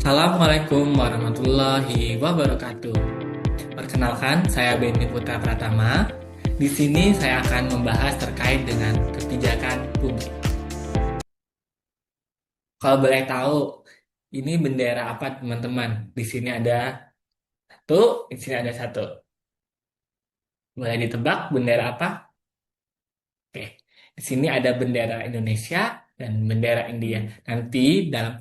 Assalamualaikum warahmatullahi wabarakatuh. Perkenalkan, saya Benny Putra Pratama. Di sini saya akan membahas terkait dengan kebijakan publik. Kalau boleh tahu, ini bendera apa, teman-teman? Di sini ada satu, di sini ada satu. Boleh ditebak bendera apa? Oke, di sini ada bendera Indonesia dan bendera India. Nanti dalam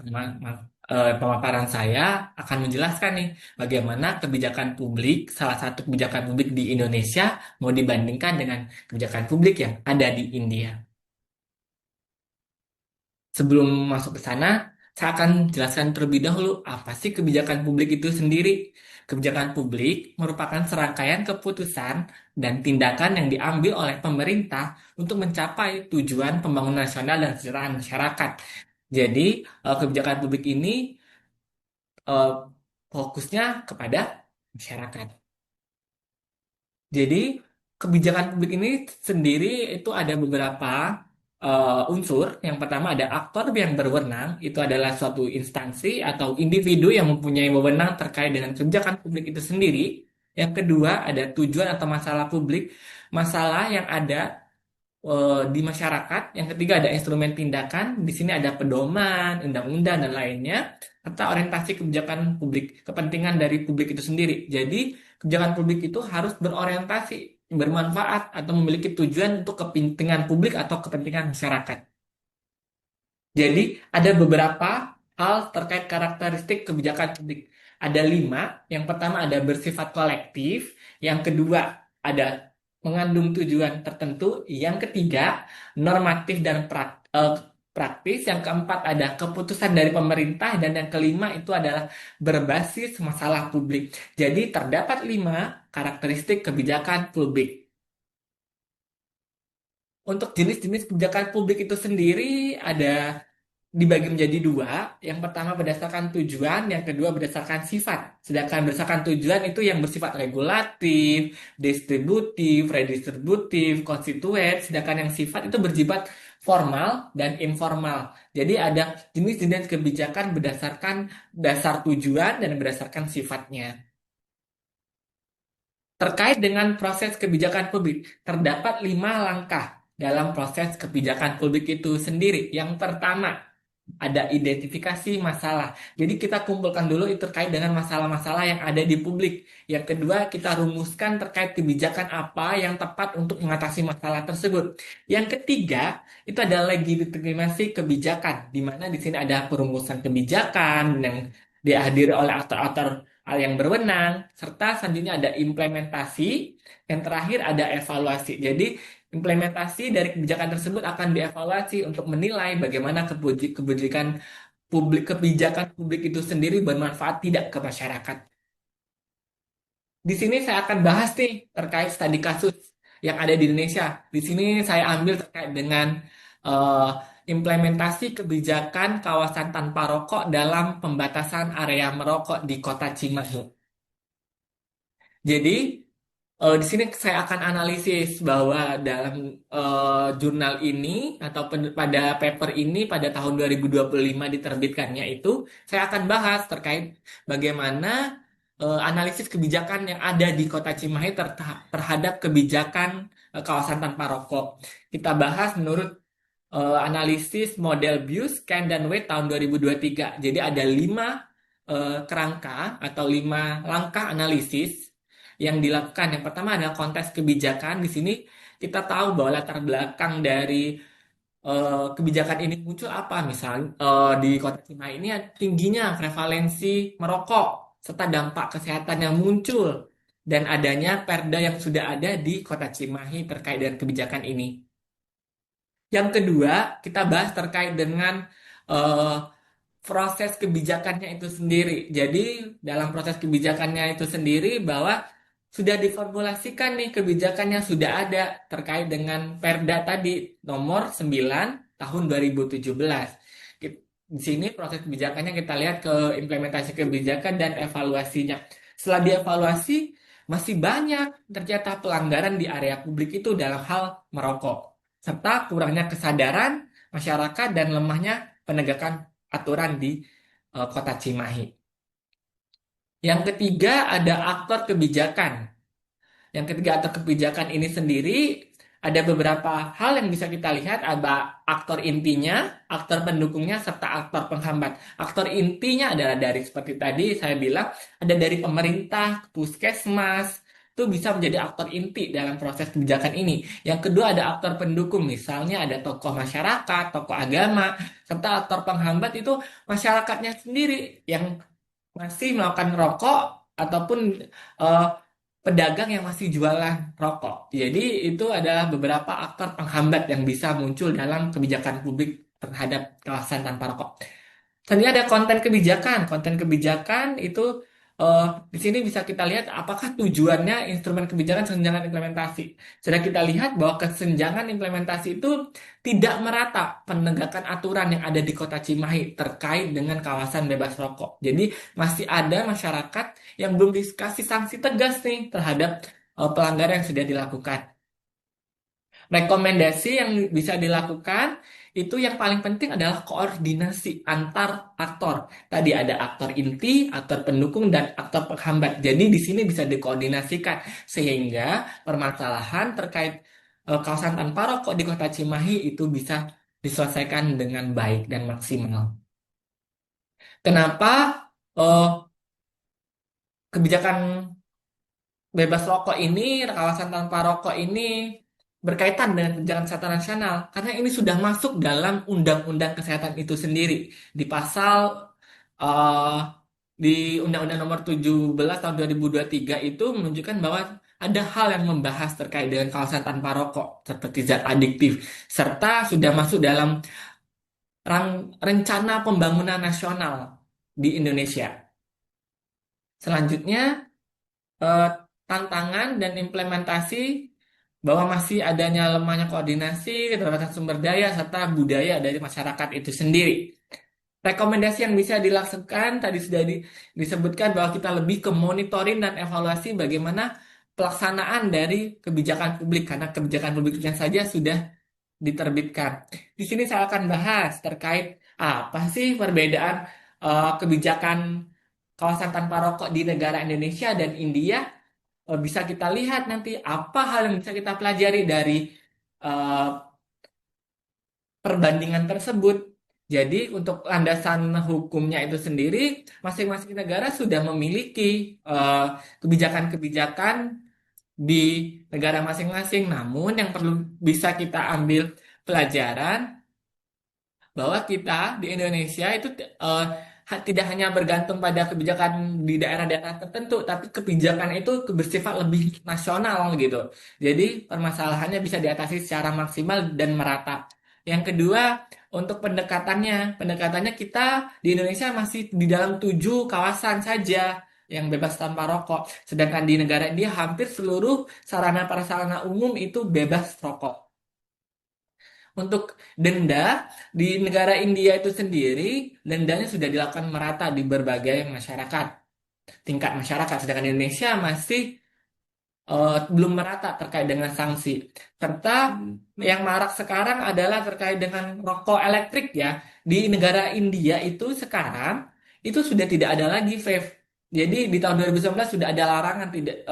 pemaparan saya akan menjelaskan nih bagaimana kebijakan publik, salah satu kebijakan publik di Indonesia mau dibandingkan dengan kebijakan publik yang ada di India. Sebelum masuk ke sana, saya akan jelaskan terlebih dahulu apa sih kebijakan publik itu sendiri. Kebijakan publik merupakan serangkaian keputusan dan tindakan yang diambil oleh pemerintah untuk mencapai tujuan pembangunan nasional dan kesejahteraan masyarakat. Jadi, kebijakan publik ini eh, fokusnya kepada masyarakat. Jadi, kebijakan publik ini sendiri itu ada beberapa unsur. Yang pertama ada aktor yang berwenang, itu adalah suatu instansi atau individu yang mempunyai wewenang terkait dengan kebijakan publik itu sendiri. Yang kedua ada tujuan atau masalah publik, masalah yang ada di masyarakat. Yang ketiga ada instrumen tindakan. Di sini ada pedoman, undang-undang dan lainnya, serta orientasi kebijakan publik, kepentingan dari publik itu sendiri. Jadi kebijakan publik itu harus berorientasi, bermanfaat atau memiliki tujuan untuk kepentingan publik atau kepentingan masyarakat. Jadi ada beberapa hal terkait karakteristik kebijakan publik. Ada lima. Yang pertama ada bersifat kolektif. Yang kedua ada mengandung tujuan tertentu. Yang ketiga normatif dan praktis. Yang keempat ada keputusan dari pemerintah. Dan yang kelima itu adalah berbasis masalah publik. Jadi terdapat lima karakteristik kebijakan publik. Untuk jenis-jenis kebijakan publik itu sendiri ada dibagi menjadi dua. Yang pertama berdasarkan tujuan, yang kedua berdasarkan sifat. Sedangkan berdasarkan tujuan itu yang bersifat regulatif, distributif, redistributif, konstituen. Sedangkan yang sifat itu bersifat formal dan informal. Jadi ada jenis-jenis kebijakan berdasarkan dasar tujuan dan berdasarkan sifatnya. Terkait dengan proses kebijakan publik, terdapat lima langkah dalam proses kebijakan publik itu sendiri. Yang pertama, ada identifikasi masalah. Jadi kita kumpulkan dulu itu terkait dengan masalah-masalah yang ada di publik. Yang kedua, kita rumuskan terkait kebijakan apa yang tepat untuk mengatasi masalah tersebut. Yang ketiga, itu adalah legitimasi kebijakan, di mana di sini ada perumusan kebijakan yang dihadiri oleh aktor-aktor yang berwenang, serta selanjutnya ada implementasi, yang terakhir ada evaluasi. Jadi implementasi dari kebijakan tersebut akan dievaluasi untuk menilai bagaimana kebijakan publik itu sendiri bermanfaat tidak ke masyarakat. Di sini saya akan bahas nih terkait studi kasus yang ada di Indonesia. Di sini saya ambil terkait dengan eh, implementasi kebijakan kawasan tanpa rokok dalam pembatasan area merokok di Kota Cimahi. Jadi di sini saya akan analisis bahwa dalam jurnal ini atau pada paper ini pada tahun 2025 diterbitkannya itu saya akan bahas terkait bagaimana analisis kebijakan yang ada di Kota Cimahi terhadap kebijakan kawasan tanpa rokok. Kita bahas menurut analisis model BIUS, Scan, dan Weight tahun 2023. Jadi ada lima kerangka atau lima langkah analisis yang dilakukan. Yang pertama adalah konteks kebijakan. Di sini kita tahu bahwa latar belakang dari kebijakan ini muncul apa. Misalnya di Kota Cimahi ini tingginya prevalensi merokok serta dampak kesehatan yang muncul dan adanya perda yang sudah ada di Kota Cimahi terkait dengan kebijakan ini. Yang kedua, kita bahas terkait dengan eh, proses kebijakannya itu sendiri. Jadi, dalam proses kebijakannya itu sendiri bahwa sudah diformulasikan nih kebijakannya sudah ada terkait dengan Perda tadi nomor 9 tahun 2017. Di sini proses kebijakannya kita lihat ke implementasi kebijakan dan evaluasinya. Setelah dievaluasi, masih banyak ternyata pelanggaran di area publik itu dalam hal merokok serta kurangnya kesadaran masyarakat dan lemahnya penegakan aturan di Kota Cimahi. Yang ketiga ada aktor kebijakan. Yang ketiga aktor kebijakan ini sendiri ada beberapa hal yang bisa kita lihat, ada aktor intinya, aktor pendukungnya, serta aktor penghambat. Aktor intinya adalah dari seperti tadi saya bilang, ada dari pemerintah, puskesmas, itu bisa menjadi aktor inti dalam proses kebijakan ini. Yang kedua ada aktor pendukung, misalnya ada tokoh masyarakat, tokoh agama, serta aktor penghambat itu masyarakatnya sendiri yang masih melakukan rokok ataupun eh, pedagang yang masih jualan rokok. Jadi itu adalah beberapa aktor penghambat yang bisa muncul dalam kebijakan publik terhadap kawasan tanpa rokok. Selanjutnya ada konten kebijakan. Konten kebijakan itu eh, di sini bisa kita lihat apakah tujuannya instrumen kebijakan senjangan implementasi. Sudah kita lihat bahwa kesenjangan implementasi itu tidak merata penegakan aturan yang ada di Kota Cimahi terkait dengan kawasan bebas rokok. Jadi masih ada masyarakat yang belum dikasih sanksi tegas nih terhadap pelanggaran yang sudah dilakukan. Rekomendasi yang bisa dilakukan itu yang paling penting adalah koordinasi antar aktor. Tadi ada aktor inti, aktor pendukung, dan aktor penghambat. Jadi di sini bisa dikoordinasikan sehingga permasalahan terkait kawasan tanpa rokok di Kota Cimahi itu bisa diselesaikan dengan baik dan maksimal. Kenapa eh, kebijakan bebas rokok ini, kawasan tanpa rokok ini berkaitan dengan kebijakan kesehatan nasional karena ini sudah masuk dalam Undang-Undang Kesehatan itu sendiri di pasal eh, di Undang-Undang Nomor 17 tahun 2023 itu menunjukkan bahwa ada hal yang membahas terkait dengan kawasan tanpa rokok seperti zat adiktif serta sudah masuk dalam rencana pembangunan nasional di Indonesia. Selanjutnya eh, tantangan dan implementasi bahwa masih adanya lemahnya koordinasi, keterbatasan sumber daya, serta budaya dari masyarakat itu sendiri. Rekomendasi yang bisa dilakukan tadi sudah disebutkan bahwa kita lebih ke monitoring dan evaluasi bagaimana pelaksanaan dari kebijakan publik karena kebijakan publiknya saja sudah diterbitkan. Di sini saya akan bahas terkait apa sih perbedaan kebijakan kawasan tanpa rokok di negara Indonesia dan India. Bisa kita lihat nanti apa hal yang bisa kita pelajari dari eh, perbandingan tersebut. Jadi untuk landasan hukumnya itu sendiri, masing-masing negara sudah memiliki eh, kebijakan-kebijakan di negara masing-masing. Namun yang perlu bisa kita ambil pelajaran bahwa kita di Indonesia itu tidak hanya bergantung pada kebijakan di daerah-daerah tertentu, tapi kebijakan itu bersifat lebih nasional gitu. Jadi permasalahannya bisa diatasi secara maksimal dan merata. Yang kedua, untuk pendekatannya kita di Indonesia masih di dalam 7 kawasan saja yang bebas tanpa rokok. Sedangkan di negara India hampir seluruh sarana prasarana umum itu bebas rokok. Untuk denda di negara India itu sendiri, dendanya sudah dilakukan merata di berbagai masyarakat, tingkat masyarakat. Sedangkan Indonesia masih belum merata terkait dengan sanksi. Serta yang marak sekarang adalah terkait dengan rokok elektrik ya. Di negara India itu sekarang itu sudah tidak ada lagi vape. Jadi di tahun 2019 sudah ada larangan tidak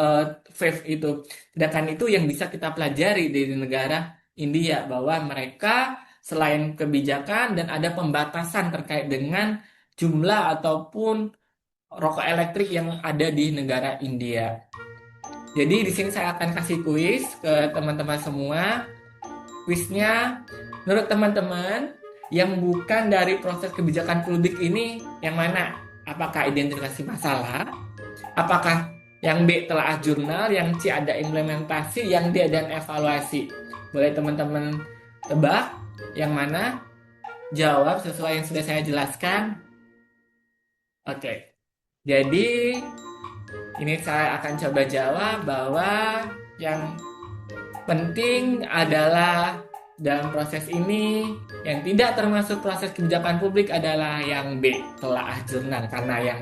vape itu. Sedangkan itu yang bisa kita pelajari di negara India bahwa mereka selain kebijakan dan ada pembatasan terkait dengan jumlah ataupun rokok elektrik yang ada di negara India. Jadi di sini saya akan kasih kuis ke teman-teman semua. Kuisnya, menurut teman-teman yang bukan dari proses kebijakan publik ini yang mana? Apakah identifikasi masalah? Apakah yang B telaah jurnal, yang C ada implementasi, yang D dan evaluasi? Boleh teman-teman tebak yang mana? Jawab sesuai yang sudah saya jelaskan. Oke. Jadi ini saya akan coba jawab bahwa yang penting adalah dalam proses ini yang tidak termasuk proses kebijakan publik adalah yang B, telaah jurnal. Karena yang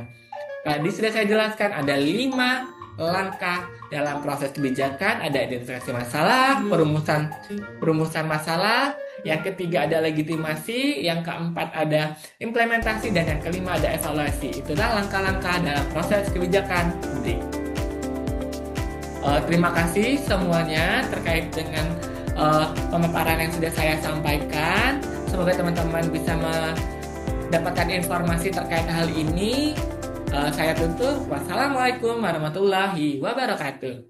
tadi sudah saya jelaskan ada 5 langkah dalam proses kebijakan, ada identifikasi masalah, perumusan masalah, Yang ketiga ada legitimasi, yang keempat ada implementasi, dan yang kelima ada evaluasi. Itulah langkah-langkah dalam proses kebijakan publik. Terima kasih semuanya terkait dengan pemaparan yang sudah saya sampaikan. Semoga teman-teman bisa mendapatkan informasi terkait hal ini. Saya tutup. Wassalamualaikum warahmatullahi wabarakatuh.